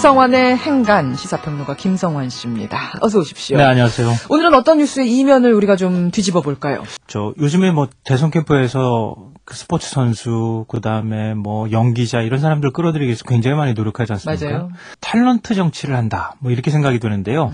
김성환의 행간 시사평론가 김성환 씨입니다. 어서 오십시오. 네, 안녕하세요. 오늘은 어떤 뉴스의 이면을 우리가 좀 뒤집어 볼까요? 요즘에 대선 캠프에서 그 스포츠 선수, 그 다음에 연기자 이런 사람들 끌어들이기 위해서 굉장히 많이 노력하지 않습니까? 맞아요. 탤런트 정치를 한다. 이렇게 생각이 드는데요.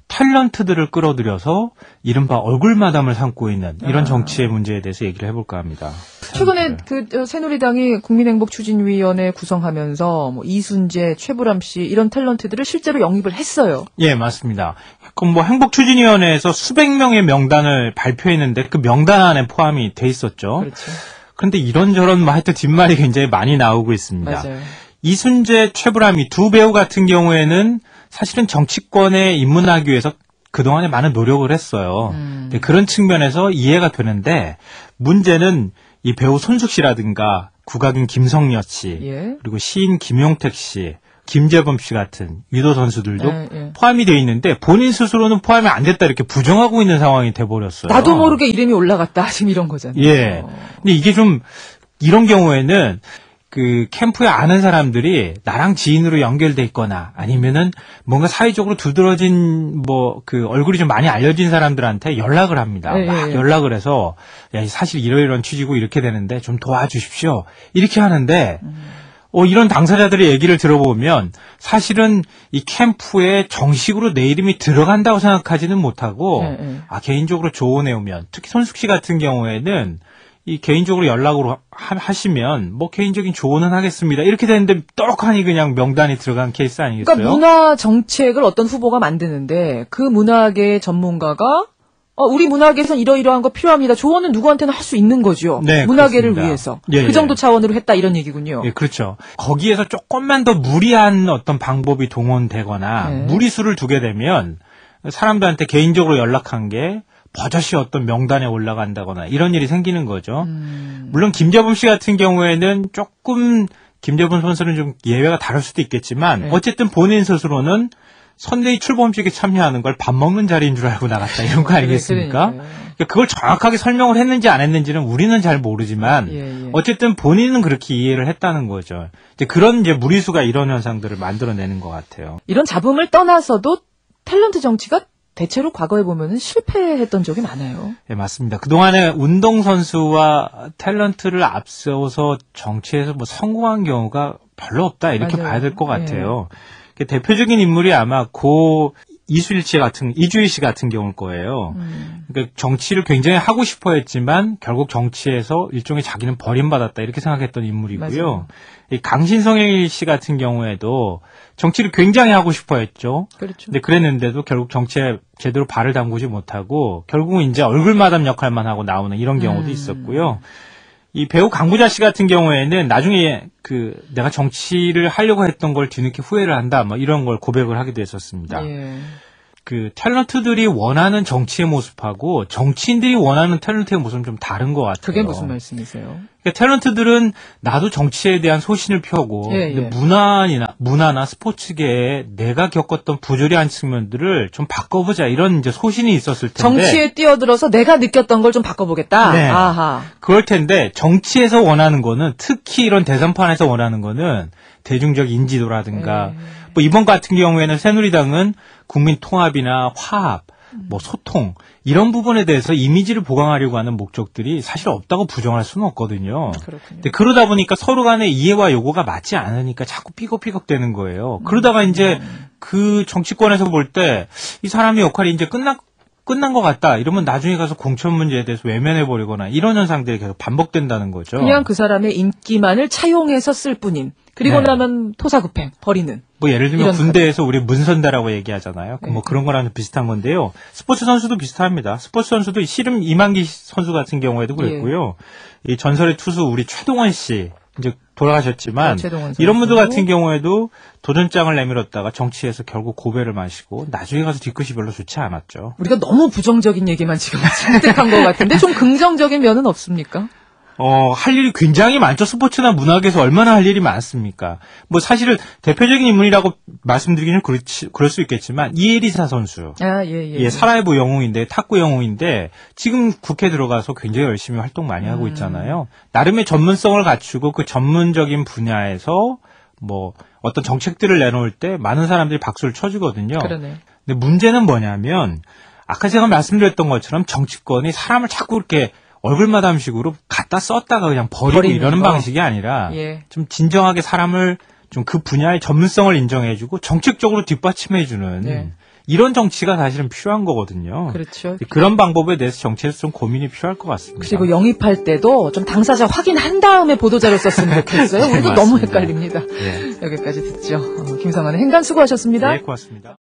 탤런트들을 끌어들여서 이른바 얼굴 마담을 삼고 있는 이런 정치의 문제에 대해서 얘기를 해볼까 합니다. 최근에 새누리당이 국민행복추진위원회 구성하면서 이순재, 최불암 씨 이런 탤런트들을 실제로 영입을 했어요. 예, 맞습니다. 그럼 행복추진위원회에서 수백 명의 명단을 발표했는데 그 명단 안에 포함이 돼 있었죠. 그렇죠. 그런데 이런저런 하여튼 뒷말이 굉장히 많이 나오고 있습니다. 맞아요. 이순재, 최불암 이 두 배우 같은 경우에는 사실은 정치권에 입문하기 위해서 그동안에 많은 노력을 했어요. 그런 측면에서 이해가 되는데 문제는 이 배우 손숙 씨라든가 국악인 김성녀 씨, 예. 그리고 시인 김용택 씨, 김재범 씨 같은 유도 선수들도 예. 포함이 돼 있는데 본인 스스로는 포함이 안 됐다 이렇게 부정하고 있는 상황이 돼버렸어요. 나도 모르게 이름이 올라갔다 지금 이런 거잖아요. 예. 근데 이게 좀 이런 경우에는 그 캠프에 아는 사람들이 나랑 지인으로 연결돼 있거나 아니면은 뭔가 사회적으로 두드러진 얼굴이 좀 많이 알려진 사람들한테 연락을 합니다. 막 연락을 해서 야, 사실 이러이러한 취지고 이렇게 되는데 좀 도와주십시오. 이렇게 하는데 이런 당사자들의 얘기를 들어보면 사실은 이 캠프에 정식으로 내 이름이 들어간다고 생각하지는 못하고 개인적으로 조언해 오면 특히 손숙 씨 같은 경우에는 이 개인적으로 연락으로 하시면 개인적인 조언은 하겠습니다. 이렇게 되는데 떡하니 그냥 명단이 들어간 케이스 아니겠어요? 그러니까 문화 정책을 어떤 후보가 만드는데 그 문화계 전문가가 우리 문화계에선 이러이러한 거 필요합니다. 조언은 누구한테나 할 수 있는 거죠. 네, 문화계를 그렇습니다. 위해서. 예, 그 정도 차원으로 했다 이런 얘기군요. 예, 그렇죠. 거기에서 조금만 더 무리한 어떤 방법이 동원되거나 무리수를 두게 되면 사람들한테 개인적으로 연락한 게 버젓이 어떤 명단에 올라간다거나 이런 일이 생기는 거죠. 물론 김재범 씨 같은 경우에는 조금 김재범 선수는 좀 예외가 다를 수도 있겠지만 어쨌든 본인 스스로는 선대위 출범식에 참여하는 걸 밥 먹는 자리인 줄 알고 나갔다 이런 거 아니겠습니까? 그걸 정확하게 설명을 했는지 안 했는지는 우리는 잘 모르지만 어쨌든 본인은 그렇게 이해를 했다는 거죠. 그런 무리수가 이런 현상들을 만들어내는 것 같아요. 이런 잡음을 떠나서도 탤런트 정치가 대체로 과거에 보면은 실패했던 적이 많아요. 네, 맞습니다. 그동안에 운동선수와 탤런트를 앞세워서 정치에서 성공한 경우가 별로 없다. 이렇게 맞아요. 봐야 될 것 같아요. 대표적인 인물이 아마 이주일 씨 같은 경우일 거예요. 그러니까 정치를 굉장히 하고 싶어 했지만 결국 정치에서 일종의 자기는 버림받았다. 이렇게 생각했던 인물이고요. 맞아요. 이 강신성일 씨 같은 경우에도 정치를 굉장히 하고 싶어 했죠. 그렇죠. 근데 그랬는데도 결국 정치에 제대로 발을 담그지 못하고 결국은 이제 얼굴 마담 역할만 하고 나오는 이런 경우도 있었고요. 이 배우 강부자 씨 같은 경우에는 나중에 내가 정치를 하려고 했던 걸 뒤늦게 후회를 한다, 이런 걸 고백을 하기도 했었습니다. 탤런트들이 원하는 정치의 모습하고 정치인들이 원하는 탤런트의 모습은 좀 다른 것 같아요. 그게 무슨 말씀이세요? 그러니까 탤런트들은 나도 정치에 대한 소신을 펴고 근데 문화나 스포츠계에 내가 겪었던 부조리한 측면들을 좀 바꿔보자 이런 이제 소신이 있었을 텐데 정치에 뛰어들어서 내가 느꼈던 걸 좀 바꿔보겠다. 네. 아하. 그럴 텐데 정치에서 원하는 거는 특히 이런 대선판에서 원하는 거는 대중적 인지도라든가 이번 같은 경우에는 새누리당은 국민 통합이나 화합, 소통 이런 부분에 대해서 이미지를 보강하려고 하는 목적들이 사실 없다고 부정할 수는 없거든요. 근데 그러다 보니까 서로 간의 이해와 요구가 맞지 않으니까 자꾸 삐걱삐걱 되는 거예요. 그러다가 이제 그 정치권에서 볼 때 이 사람의 역할이 이제 끝난 것 같다. 이러면 나중에 가서 공천 문제에 대해서 외면해버리거나 이런 현상들이 계속 반복된다는 거죠. 그냥 그 사람의 인기만을 차용해서 쓸 뿐인. 그리고 나면 토사구팽 버리는. 예를 들면 군대에서 우리 문선대라고 얘기하잖아요. 그런 거랑 좀 비슷한 건데요. 스포츠 선수도 비슷합니다. 스포츠 선수도 씨름 이만기 선수 같은 경우에도 그랬고요. 이 전설의 투수 우리 최동원 씨 이제 돌아가셨지만 이런 분들 같은 경우에도 도전장을 내밀었다가 정치에서 결국 고배를 마시고 나중에 가서 뒤끝이 별로 좋지 않았죠. 우리가 너무 부정적인 얘기만 지금 선택한 것 같은데 좀 긍정적인 면은 없습니까? 할 일이 굉장히 많죠. 스포츠나 문학에서 얼마나 할 일이 많습니까? 사실은 대표적인 인물이라고 말씀드리기는 그럴 수 있겠지만, 이에리사 선수. 사라예보 영웅인데, 탁구 영웅인데, 지금 국회 들어가서 굉장히 열심히 활동 많이 하고 있잖아요. 나름의 전문성을 갖추고 그 전문적인 분야에서 뭐 어떤 정책들을 내놓을 때 많은 사람들이 박수를 쳐주거든요. 그러네. 근데 문제는 뭐냐면 아까 제가 말씀드렸던 것처럼 정치권이 사람을 자꾸 이렇게 얼굴마담식으로 갖다 썼다가 그냥 버리고 이러는 방식이 아니라 예. 좀 진정하게 사람을 좀 그 분야의 전문성을 인정해주고 정책적으로 뒷받침해주는 네. 이런 정치가 사실은 필요한 거거든요. 그렇죠. 그런 방법에 대해서 정치에서 좀 고민이 필요할 것 같습니다. 그리고 영입할 때도 좀 당사자 확인한 다음에 보도자료 썼으면 좋겠어요. 네, 우리도 맞습니다. 너무 헷갈립니다. 예. 여기까지 듣죠. 김성환의 행간 수고하셨습니다. 네, 고맙습니다.